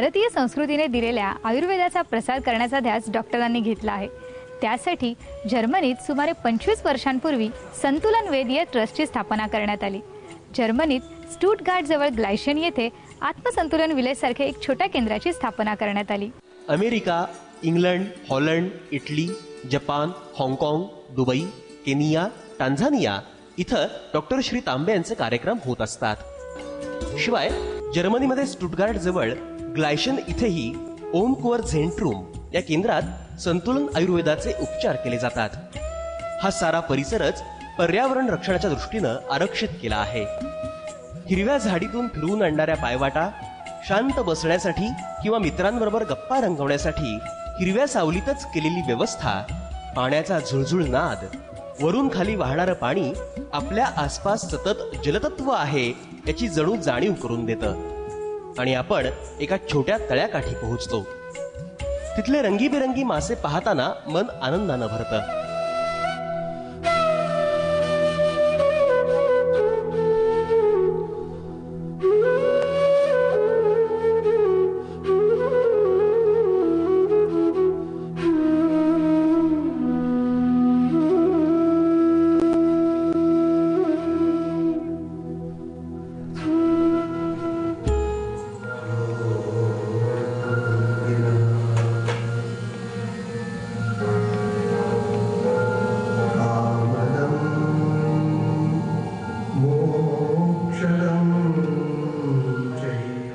भारतीय संस्कृतीने दिलेल्या आयुर्वेदाचा प्रसार करण्याचा ध्यास डॉक्टरांनी घेतला आहे। त्यासाठी जर्मनीत सुमारे 25 वर्षांपूर्वी संतुलन वेद या ट्रस्टची स्थापना करण्यात आली। जर्मनीत स्टुटगार्ट जवळ ग्लायशन येथे आत्मसंतुलन विलेसारखे एक छोट्या केंद्राची स्थापना करण्यात आली। America, England, Holland, Italy, Japan, हाँगकाँग, दुबई, केनिया, टांझानिया इथं डॉक्टर श्री तांबे यांचे कार्यक्रम होत असतात। शिवाय जर्मनीमध्ये स्टुटगार्ट जवळ ग्लायशन इथेही ओम कुवर झेंट्रूम या केंद्रात संतुलन आयुर्वेदाचे उपचार केले जातात। हा सारा परिसरच पर्यावरण रक्षणाच्या दृष्टीनं आरक्षित केला आहे। हिरव्या झाडीतून फिरवून आणणाऱ्या पायवाटा, शांत बसण्यासाठी किंवा मित्रांबरोबर गप्पा रंगवण्यासाठी हिरव्या सावलीतच केलेली व्यवस्था, पाण्याचा झुळझुळ नाद, वरून खाली वाहणारं पाणी आपल्या आसपास सतत जलतत्व आहे याची जणू जाणीव करून देतं आणि आपण एका छोट्या तळ्याकाठी पोहोचतो। तिथले रंगीबेरंगी मासे पाहताना मन आनंदानं भरतं।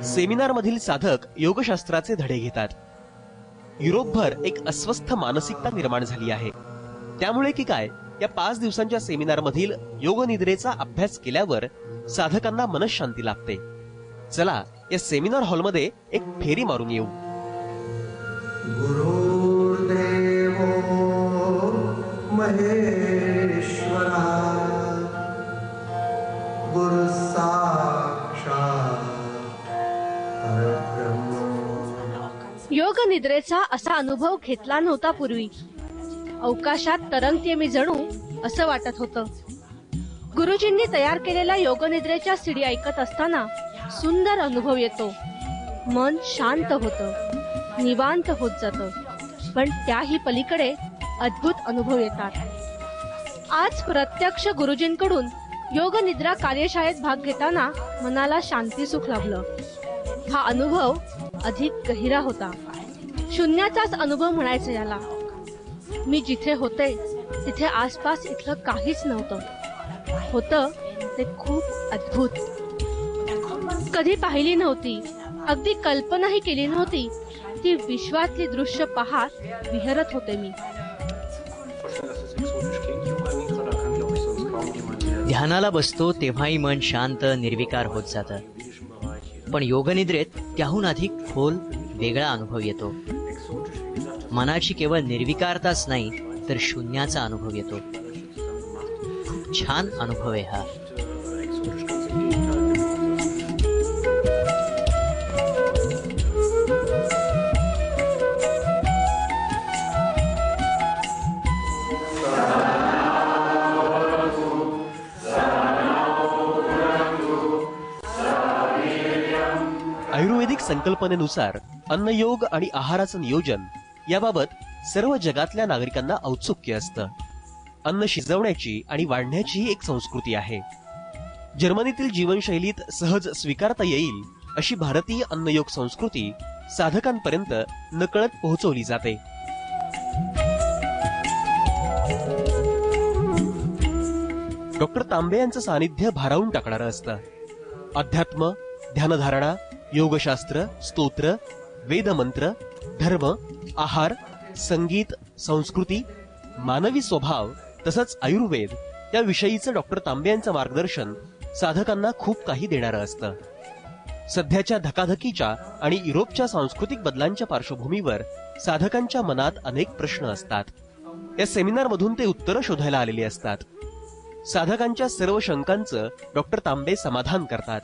सेमिनार मधील साधक योगशास्त्राचे धडे घेतात। युरोपभर एक अस्वस्थ मानसिकता निर्माण झाली आहे। त्यामुळे की काय, या 5 दिवसांच्या सेमिनार मधील योगनिद्रेचा अभ्यास केल्यावर साधकांना मनःशांती लाभते। चला या सेमिनार हॉलमध्ये एक फेरी मारून येऊ। गुरुर्देवो महेश्वरा गुरु साक्षात योग निद्रेचा असा अनुभव घेतला नव्हता पूर्वी। अवकाशात तरंगते मी जणू असं वाटत होतं। गुरुजींनी तयार केलेल्या योग निद्रेच्या सीडी ऐकत असताना सुंदर अनुभव येतो। मन शांत होतं, निवांत होत जातं, पण त्याही पलीकडे अद्भुत अनुभव येतात। आज प्रत्यक्ष गुरुजींकडून योग निद्रा कार्यशाळेत भाग घेताना मनाला शांती सुख लाभलं। हा अनुभव अधिक गहिरा होता, शून्याचाच अनुभव म्हणायचा याला। मी जिथे होते तिथे आसपास इथलं काहीच नव्हतं, होतं ते खूप अद्भुत। कधी पाहिली नव्हती, अगदी कल्पनाही केली नव्हती ती विश्वातली दृश्य पाहत विहरत होते मी। ध्यानाला बसतो तेव्हाही मन शांत निर्विकार होत जातं, पण योगनिद्रेत त्याहून अधिक खोल वेगळा अनुभव येतो। मनाची केवळ निर्विकारताच नाही तर शून्याचा अनुभव येतो। खूप छान अनुभव आहे हा। आयुर्वेदिक संकल्पनेनुसार अन्नयोग आणि आहाराचं नियोजन याबाबत सर्व जगातल्या नागरिकांना औत्सुक्य असतं। अन्न शिजवण्याची आणि वाढण्याची एक संस्कृती आहे। जर्मनीतील जीवनशैलीत सहज स्वीकारता येईल अशी भारतीय अन्नयोग संस्कृती साधकांपर्यंत नकळत पोहोचवली जाते। डॉक्टर तांबे यांचं सानिध्य भारावून टाकणारं असतं। अध्यात्म, ध्यानधारणा, योगशास्त्र, स्तोत्र, वेदमंत्र, धर्म, आहार, संगीत, संस्कृती, मानवी स्वभाव तसंच आयुर्वेद या विषयीचं डॉक्टर तांबे यांचं मार्गदर्शन साधकांना खूप काही देणारं असतं। सध्याच्या धकाधकीच्या आणि युरोपच्या सांस्कृतिक बदलांच्या पार्श्वभूमीवर साधकांच्या मनात अनेक प्रश्न असतात। या सेमिनार मधून ते उत्तरं शोधायला आलेली असतात। साधकांच्या सर्व शंकांचं डॉक्टर तांबे समाधान करतात।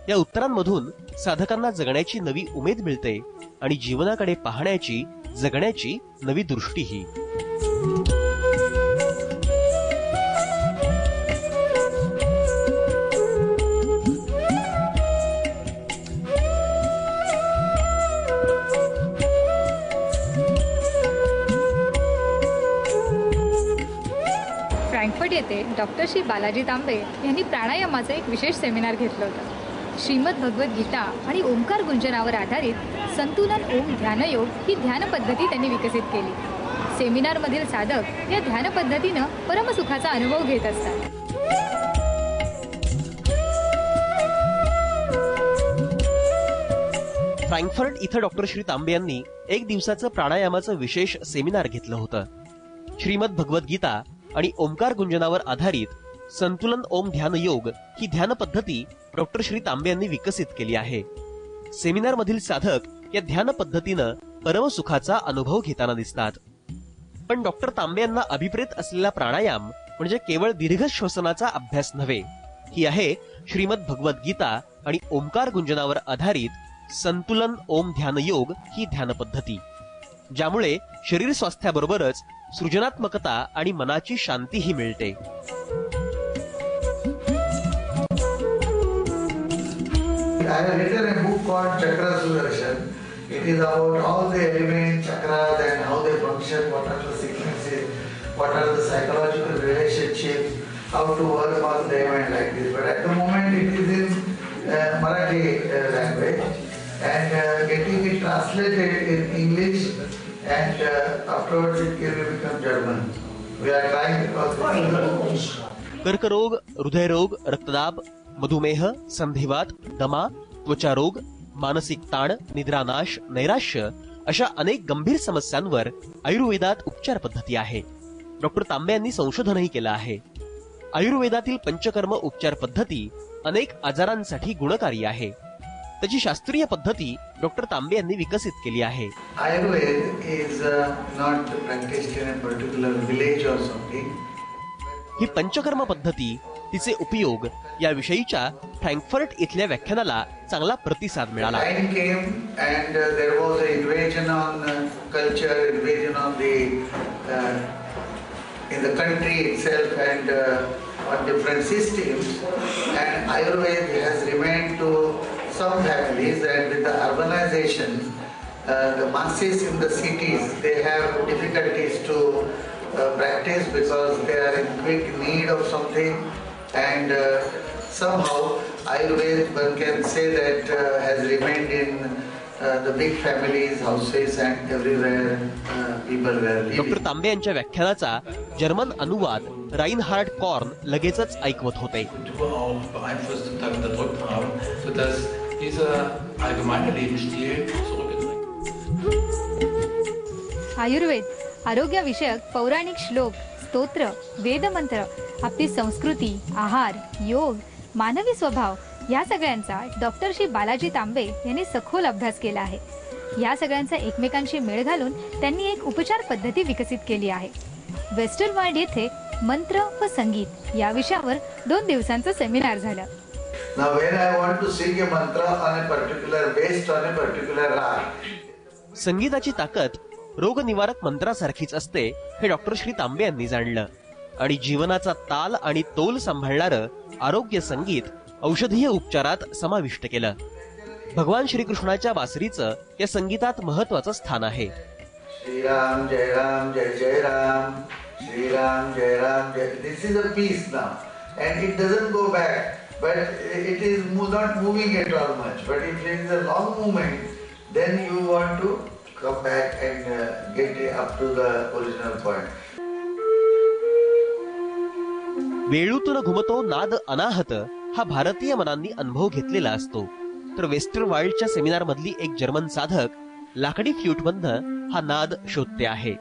या उत्तरांमधून साधकांना जगण्याची नवी उमेद मिळते आणि जीवनाकडे पाहण्याची, जगण्याची नवी दृष्टीही। येथे डॉक्टर श्री बालाजी तांबे यांनी प्राणायामाचं एक विशेष सेमिनार घेतलं होतं. श्रीमद भगवद्गीता आणि ओंकार गुंजनावर आधारित संतुलन ओम ध्यानयोग ही ध्यान पद्धती त्यांनी विकसित केली. सेमिनारमधील साधक या ध्यान पद्धतीनं परमसुखाचा अनुभव घेत असतात. फ्रँकफर्ट इथं डॉक्टर श्री तांबे यांनी एक दिवसाचं प्राणायामाचं विशेष सेमिनार घेतलं होतं. श्रीमद भगवद्गीता आणि ओंकार गुंजनावर आधारित संतुलन ओम ध्यान योग ही ध्यान पद्धती डॉक्टर श्री तांबे यांनी विकसित केली आहे. सेमिनार मधील साधक या ध्यान पद्धतीनं परमसुखाचा अनुभव घेताना दिसतात. पण डॉक्टर तांबे यांना अभिप्रेत असलेला प्राणायाम म्हणजे केवळ दीर्घ श्वसनाचा अभ्यास नव्हे. ही आहे श्रीमद भगवद्गीता आणि ओंकार गुंजनावर आधारित संतुलन ओम ध्यान योग ही ध्यान पद्धती, ज्यामुळे शरीर स्वास्थ्याबरोबरच सृजनात्मकता आणि मनाची शांतीही मिळते. I have written a book called Chakra Sudarshan. It is about all the elements, chakras and how they function, what are the sequences, what are the psychological relationships, how to work on them and like this. But at the moment it is in Marathi language and getting it translated in English and afterwards it will become German. We are trying because कर्करोग, हृदयरोग, रक्तदाब, मधुमेह, संधिवात, दमा, त्वचारोग, मानसिक ताण, निद्रानाश, नैराश्य अशा अनेक गंभीर समस्यांवर आयुर्वेदात उपचार पद्धती आहे. डॉक्टर तांबे यांनी संशोधनही केलं आहे. आयुर्वेदातील पंचकर्म उपचार पद्धती अनेक आजारांसाठी गुणकारी आहे. त्याची शास्त्रीय पद्धती डॉक्टर तांबे यांनी विकसित केली आहे. Ayurveda is not practiced in a particular village or something. ही पंचकर्म पद्धती, तिचे उपयोग याविषयीच्या फ्रँकफर्ट इथल्या व्याख्यानाला चांगला प्रतिसाद मिळाला. Time came and there was an invasion on culture, invasion on the in the country itself and on different systems, and Ayurveda has remained to some families, and with the urbanization, the masses in the cities, they have difficulties to practice because they are in quick need of something, and somehow Ayurveda, one can say that has remained in the big families, houses and everywhere people were living. Doctor Tambe यांच्या व्याख्यानाचा German अनुवाद Reinhard corn लगेचच ऐकवत होते. beeinflusst und dann unterdrückt haben, sodass dieser allgemeine Lebensstil zurückgedrängt. Ayurveda आरोग्यविषयक पौराणिक श्लोक, स्तोत्र, वेदमंत्र, आपली संस्कृती, आहार, योग, मानवी स्वभाव या सगळ्यांचा डॉक्टर श्री बालाजी तांबे यांनी सखोल अभ्यास केला आहे. या सगळ्यांचा एकमेकांशी मेळ घालून त्यांनी एक उपचार पद्धती विकसित केली आहे. वेस्टर्न वर्ल्ड येथे मंत्र व संगीत या विषयावर 2 दिवसांचं सेमिनार झालं. Now when I want to sing a mantra on a particular, based on a particular rag. संगीताची ताकद रोगनिवारक मंत्रासारखीच असते हे डॉक्टर श्री तांबे यांनी जाणलं आणि जीवनाचा ताल आणि तोल सांभाळणारं आरोग्य संगीत औषधीय उपचारात समाविष्ट केलं. भगवान श्रीकृष्णाच्या बासरीचं या संगीतात महत्वाचं स्थान आहे. श्रीराम जय राम जय जय राम, श्रीराम जय राम जय. This is a piece now and it doesn't go back. But it is not moving at all much. But if it is a long movement, then you want to come back and get up to the original point. वेळूतून घुमतो नाद अनाहत हा भारतीय मनांनी अनुभव घेतलेला असतो. तर western वाईल्डच्या seminar मधली एक German साधक लाकडी फ्ल्यूटमधनं हा नाद शोधते आहे.